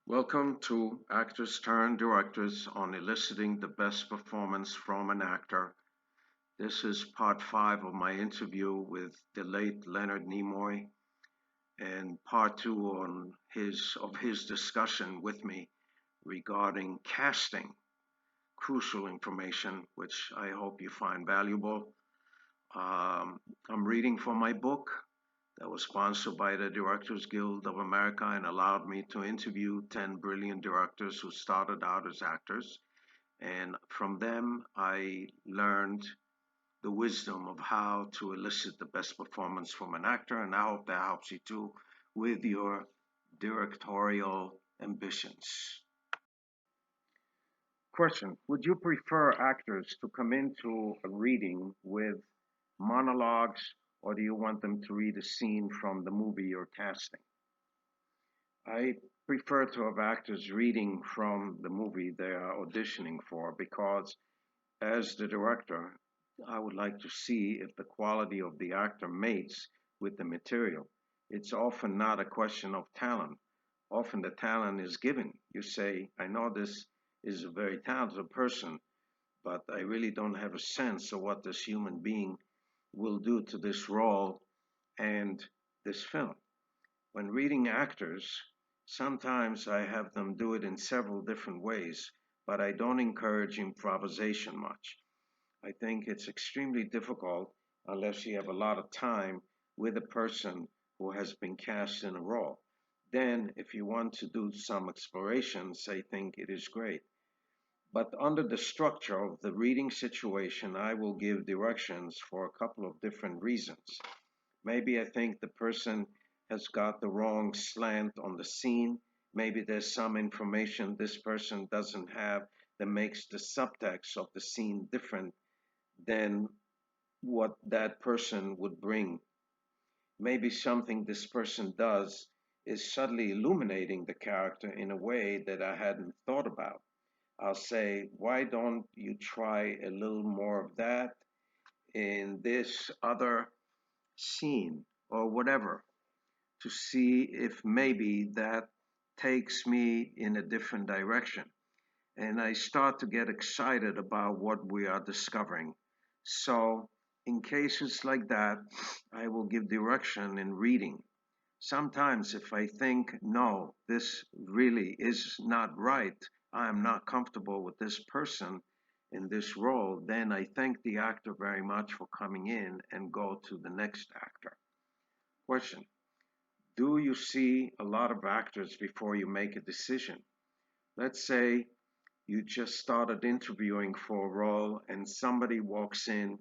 Welcome to Actors Turn Directors on eliciting the best performance from an actor. This is part 5 of my interview with the late Leonard Nimoy and part 2 on his discussion with me regarding casting, crucial information which I hope you find valuable. I'm reading from my book that was sponsored by the Directors Guild of America and allowed me to interview 10 brilliant directors who started out as actors. And from them, I learned the wisdom of how to elicit the best performance from an actor. And I hope that helps you too with your directorial ambitions. Question: would you prefer actors to come into a reading with monologues, or do you want them to read a scene from the movie you're casting? I prefer to have actors reading from the movie they are auditioning for because, as the director, I would like to see if the quality of the actor mates with the material. It's often not a question of talent. Often the talent is given. You say, I know this is a very talented person, but I really don't have a sense of what this human being will do to this role and this film. When reading actors, sometimes I have them do it in several different ways, but I don't encourage improvisation much. I think it's extremely difficult unless you have a lot of time with a person who has been cast in a role. Then, if you want to do some explorations, I think it is great. But under the structure of the reading situation, I will give directions for a couple of different reasons. Maybe I think the person has got the wrong slant on the scene. Maybe there's some information this person doesn't have that makes the subtext of the scene different than what that person would bring. Maybe something this person does is subtly illuminating the character in a way that I hadn't thought about. I'll say, why don't you try a little more of that in this other scene or whatever to see if maybe that takes me in a different direction. And I start to get excited about what we are discovering. So, in cases like that, I will give direction in reading. Sometimes, if I think, no, this really is not right, I am not comfortable with this person in this role, then I thank the actor very much for coming in and go to the next actor. Question: do you see a lot of actors before you make a decision? Let's say you just started interviewing for a role and somebody walks in,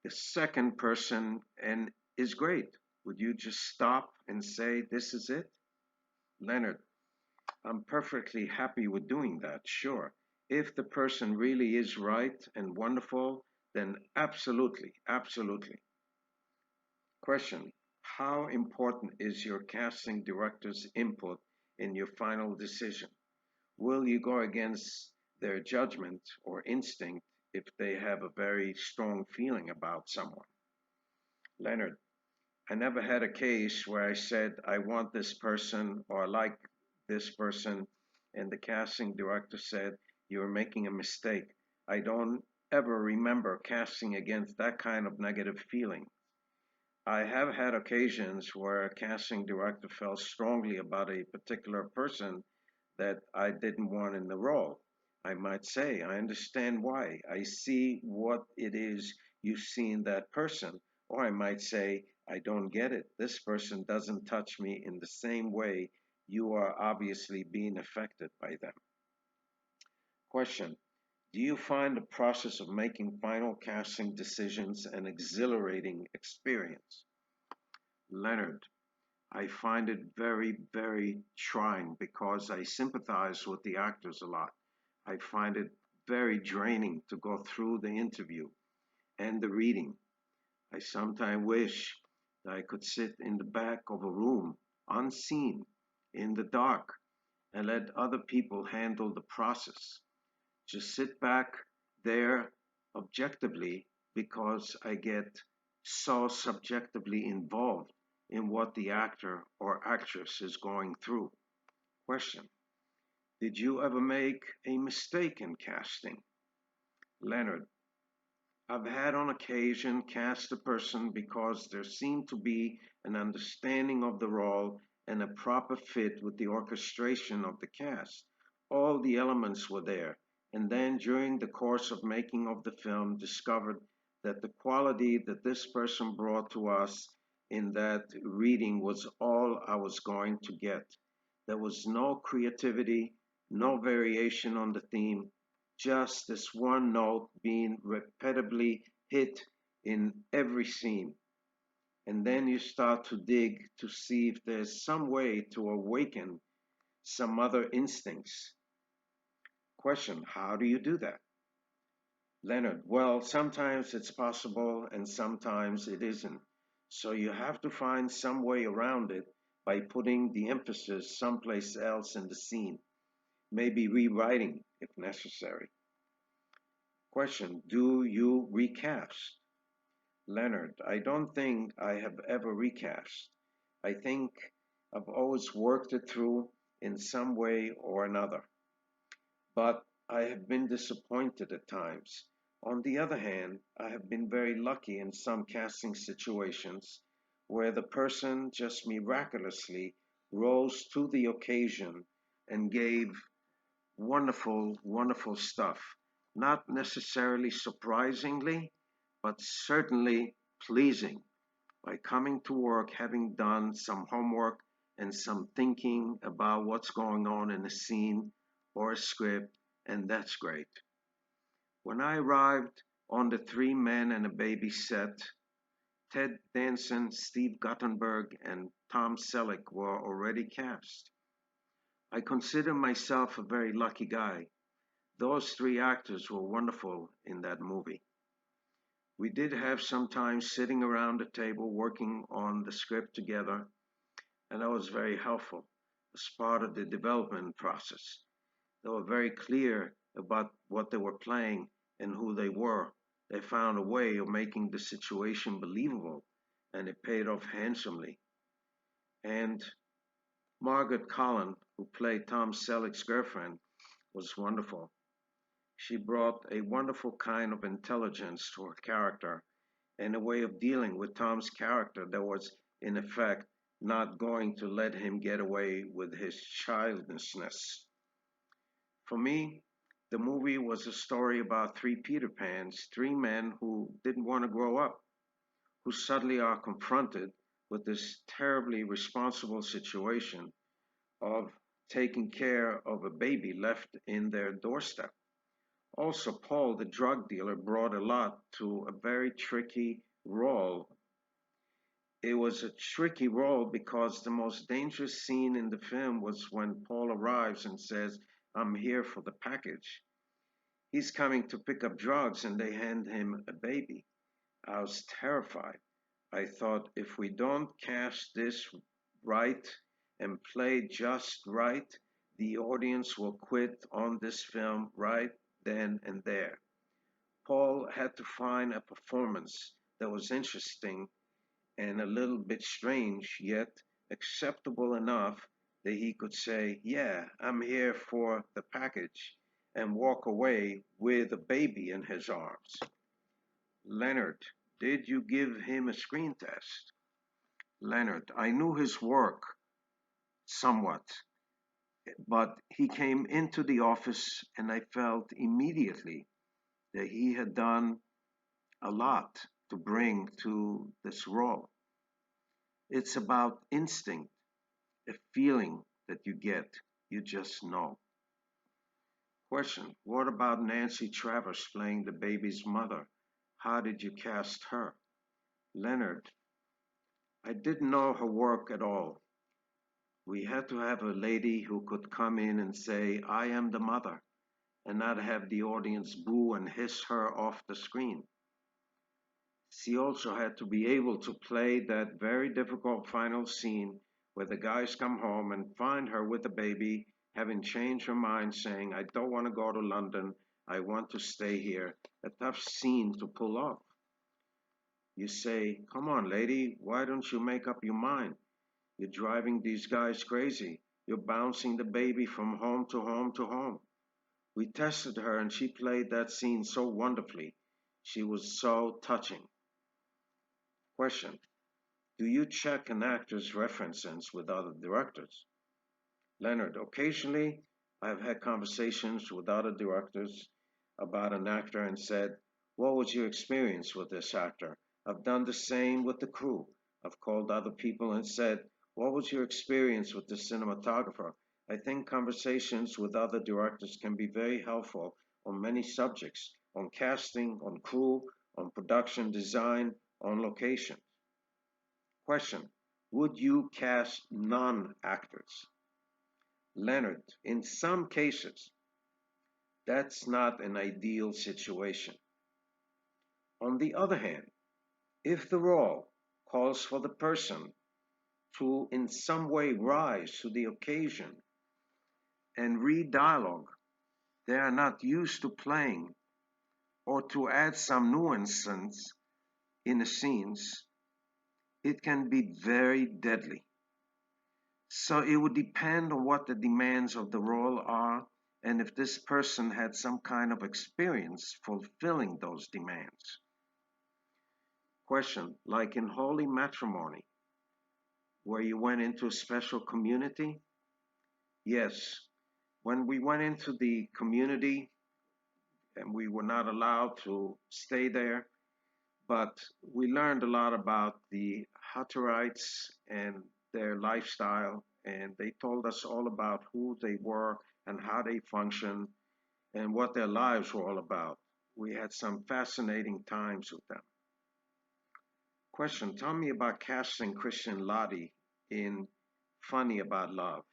the second person, and is great. Would you just stop and say, this is it? Leonard: I'm perfectly happy with doing that, sure. If the person really is right and wonderful, then absolutely, absolutely. Question: how important is your casting director's input in your final decision? Will you go against their judgment or instinct if they have a very strong feeling about someone? Leonard: I never had a case where I said, I want this person or I like this person, and the casting director said, you're making a mistake. I don't ever remember casting against that kind of negative feeling. I have had occasions where a casting director felt strongly about a particular person that I didn't want in the role. I might say, I understand why. I see what it is you see in that person. Or I might say, I don't get it. This person doesn't touch me in the same way you are obviously being affected by them. Question: do you find the process of making final casting decisions an exhilarating experience? Leonard: I find it very, very trying because I sympathize with the actors a lot. I find it very draining to go through the interview and the reading. I sometimes wish that I could sit in the back of a room, unseen, in the dark, and let other people handle the process. Just sit back there objectively because I get so subjectively involved in what the actor or actress is going through. Question: Did you ever make a mistake in casting? Leonard, I've had on occasion cast a person because there seemed to be an understanding of the role and a proper fit with the orchestration of the cast. All the elements were there, and then during the course of making of the film, discovered that the quality that this person brought to us in that reading was all I was going to get. There was no creativity, no variation on the theme, just this one note being repeatedly hit in every scene. And then you start to dig to see if there's some way to awaken some other instincts. Question: how do you do that? Leonard, well, sometimes it's possible and sometimes it isn't. So you have to find some way around it by putting the emphasis someplace else in the scene, maybe rewriting if necessary. Question: do you recast? Leonard, I don't think I have ever recast. I think I've always worked it through in some way or another, but I have been disappointed at times. On the other hand, I have been very lucky in some casting situations where the person just miraculously rose to the occasion and gave wonderful, wonderful stuff. Not necessarily surprisingly, but certainly pleasing by coming to work having done some homework and some thinking about what's going on in a scene or a script, and that's great. When I arrived on the Three Men and a Baby set, Ted Danson, Steve Guttenberg, and Tom Selleck were already cast. I consider myself a very lucky guy. Those three actors were wonderful in that movie. We did have some time sitting around the table working on the script together, and that was very helpful as part of the development process. They were very clear about what they were playing and who they were. They found a way of making the situation believable, and it paid off handsomely. And Margaret Collin, who played Tom Selleck's girlfriend, was wonderful. She brought a wonderful kind of intelligence to her character and a way of dealing with Tom's character that was, in effect, not going to let him get away with his childishness. For me, the movie was a story about three Peter Pans, three men who didn't want to grow up, who suddenly are confronted with this terribly responsible situation of taking care of a baby left in their doorstep. Also, Paul, the drug dealer, brought a lot to a very tricky role. It was a tricky role because the most dangerous scene in the film was when Paul arrives and says, I'm here for the package. He's coming to pick up drugs and they hand him a baby. I was terrified. I thought if we don't cast this right and play just right, the audience will quit on this film right then and there. Paul had to find a performance that was interesting and a little bit strange, yet acceptable enough that he could say, yeah, I'm here for the package, and walk away with a baby in his arms. Leonard, did you give him a screen test? Leonard, I knew his work somewhat, but he came into the office and I felt immediately that he had done a lot to bring to this role. It's about instinct, a feeling that you get, you just know. Question: what about Nancy Travers playing the baby's mother? How did you cast her? Leonard, I didn't know her work at all. We had to have a lady who could come in and say, I am the mother, and not have the audience boo and hiss her off the screen. She also had to be able to play that very difficult final scene where the guys come home and find her with the baby, having changed her mind, saying, I don't want to go to London, I want to stay here. A tough scene to pull off. You say, come on, lady, why don't you make up your mind? You're driving these guys crazy. You're bouncing the baby from home to home to home. We tested her and she played that scene so wonderfully. She was so touching. Question: do you check an actor's references with other directors? Leonard: occasionally I've had conversations with other directors about an actor and said, what was your experience with this actor? I've done the same with the crew. I've called other people and said, what was your experience with the cinematographer? I think conversations with other directors can be very helpful on many subjects, on casting, on crew, on production design, on location. Question: would you cast non actors? Leonard: in some cases, that's not an ideal situation. On the other hand, if the role calls for the person to in some way rise to the occasion and read dialogue they are not used to playing, or to add some nuances in the scenes, it can be very deadly. So it would depend on what the demands of the role are and if this person had some kind of experience fulfilling those demands. Question: like in Holy Matrimony, where you went into a special community? Yes. When we went into the community and we were not allowed to stay there, but we learned a lot about the Hutterites and their lifestyle, and they told us all about who they were and how they functioned and what their lives were all about. We had some fascinating times with them. Question: tell me about casting Christian Lottie in Funny About Love.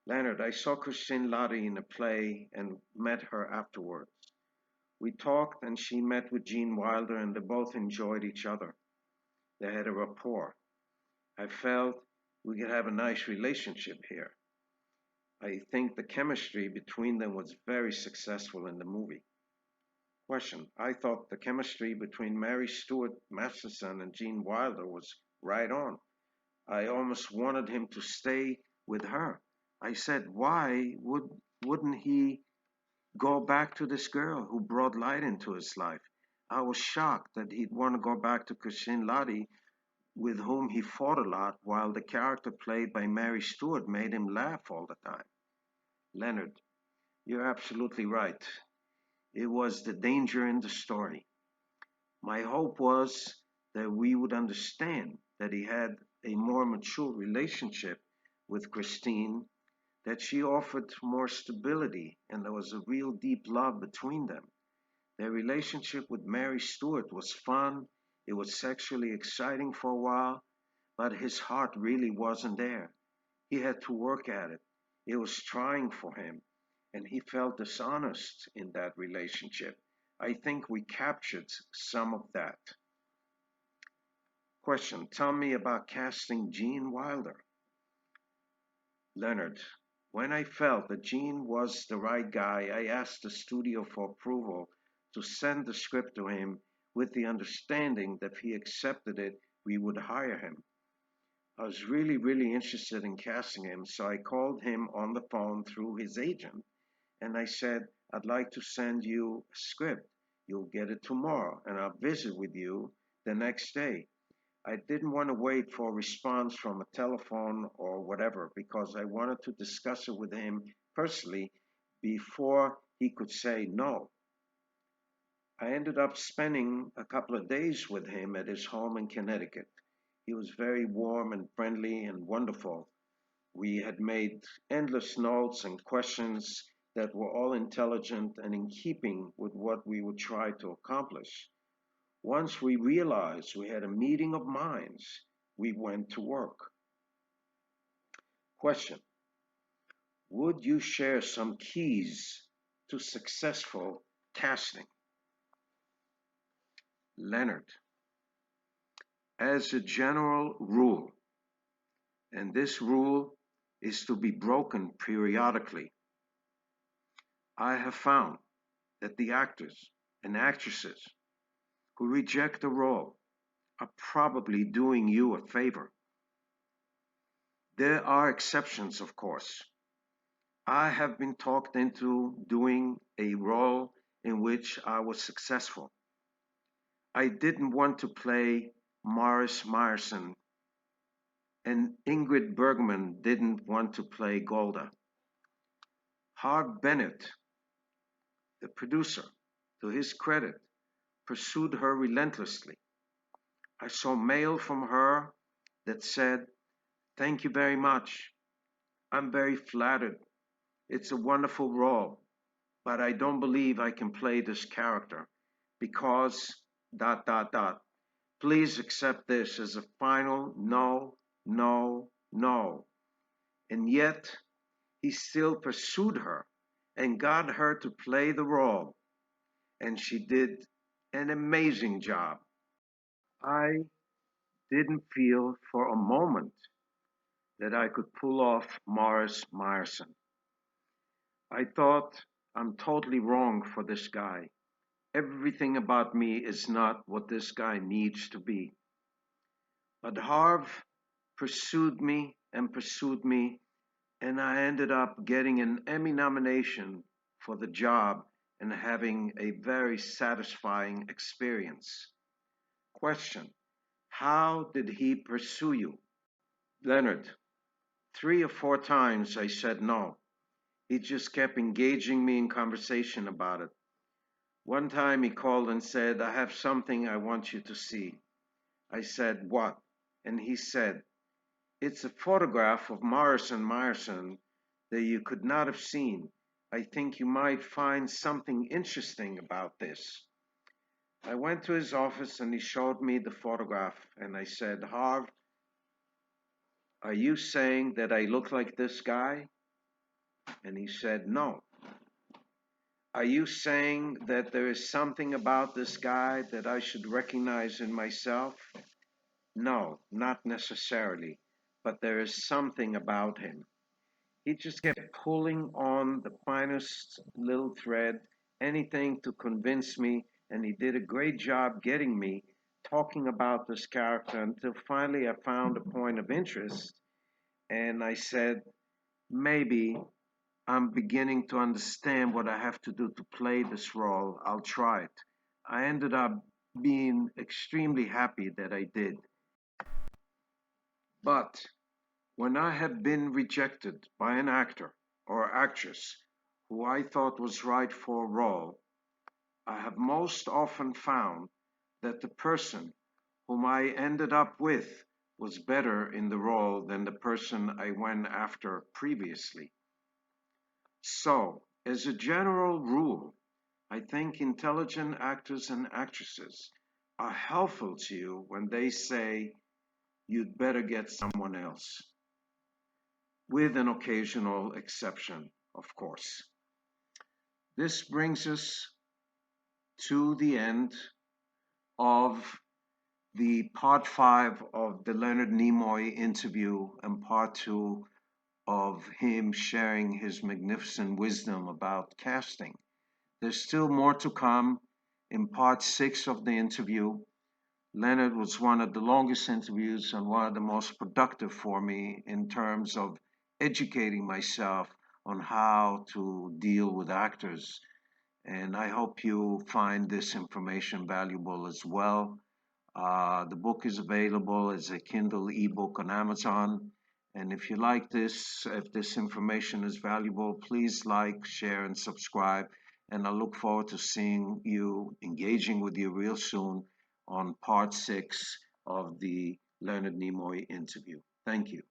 Leonard: I saw Christine Lottie in a play and met her afterwards. We talked and she met with Gene Wilder and they both enjoyed each other. They had a rapport. I felt we could have a nice relationship here. I think the chemistry between them was very successful in the movie. Question: I thought the chemistry between Mary Stuart Masterson and Gene Wilder was right on. I almost wanted him to stay with her. I said, wouldn't he go back to this girl who brought light into his life? I was shocked that he'd want to go back to Christine Lottie, with whom he fought a lot, while the character played by Mary Stuart made him laugh all the time. Leonard: you're absolutely right. It was the danger in the story. My hope was that we would understand that he had a more mature relationship with Christine, that she offered more stability, and there was a real deep love between them. Their relationship with Mary Stuart was fun, it was sexually exciting for a while, but his heart really wasn't there. He had to work at it. It was trying for him, and he felt dishonest in that relationship. I think we captured some of that. Question: tell me about casting Gene Wilder. Leonard: when I felt that Gene was the right guy, I asked the studio for approval to send the script to him with the understanding that if he accepted it, we would hire him. I was really, really interested in casting him, so I called him on the phone through his agent and I said, I'd like to send you a script. You'll get it tomorrow, and I'll visit with you the next day. I didn't want to wait for a response from a telephone or whatever because I wanted to discuss it with him personally before he could say no. I ended up spending a couple of days with him at his home in Connecticut. He was very warm and friendly and wonderful. We had made endless notes and questions that were all intelligent and in keeping with what we would try to accomplish. Once we realized we had a meeting of minds, we went to work. Question: would you share some keys to successful casting? Leonard: as a general rule, and this rule is to be broken periodically, I have found that the actors and actresses who reject the role are probably doing you a favor. There are exceptions, of course. I have been talked into doing a role in which I was successful. I didn't want to play Morris Meyerson, and Ingrid Bergman didn't want to play Golda. Harv Bennett, the producer, to his credit, pursued her relentlessly. I saw mail from her that said, "Thank you very much. I'm very flattered. It's a wonderful role, but I don't believe I can play this character because dot dot dot. Please accept this as a final no, no, no." And yet he still pursued her and got her to play the role, and she did an amazing job. I didn't feel for a moment that I could pull off Morris Meyerson. I thought, I'm totally wrong for this guy. Everything about me is not what this guy needs to be. But Harv pursued me, and I ended up getting an Emmy nomination for the job and having a very satisfying experience. Question: how did he pursue you? Leonard: 3 or 4 times I said no. He just kept engaging me in conversation about it. One time he called and said, "I have something I want you to see." I said, "What?" And he said, "It's a photograph of Morris and Meyerson that you could not have seen. I think you might find something interesting about this." I went to his office and he showed me the photograph, and I said, "Harv, are you saying that I look like this guy?" And he said, "No." "Are you saying that there is something about this guy that I should recognize in myself?" "No, not necessarily, but there is something about him." He just kept pulling on the finest little thread, anything to convince me, and he did a great job getting me talking about this character until finally I found a point of interest, and I said, maybe I'm beginning to understand what I have to do to play this role. I'll try it. I ended up being extremely happy that I did. But when I have been rejected by an actor or actress who I thought was right for a role, I have most often found that the person whom I ended up with was better in the role than the person I went after previously. So, as a general rule, I think intelligent actors and actresses are helpful to you when they say you'd better get someone else, with an occasional exception, of course. This brings us to the end of the part 5 of the Leonard Nimoy interview and part 2 of him sharing his magnificent wisdom about casting. There's still more to come in part 6 of the interview. Leonard was one of the longest interviews and one of the most productive for me in terms of educating myself on how to deal with actors. And I hope you find this information valuable as well. The book is available as a Kindle ebook on Amazon. And if you like this, if this information is valuable, please like, share, and subscribe. And I look forward to seeing you, engaging with you real soon on part 6 of the Leonard Nimoy interview. Thank you.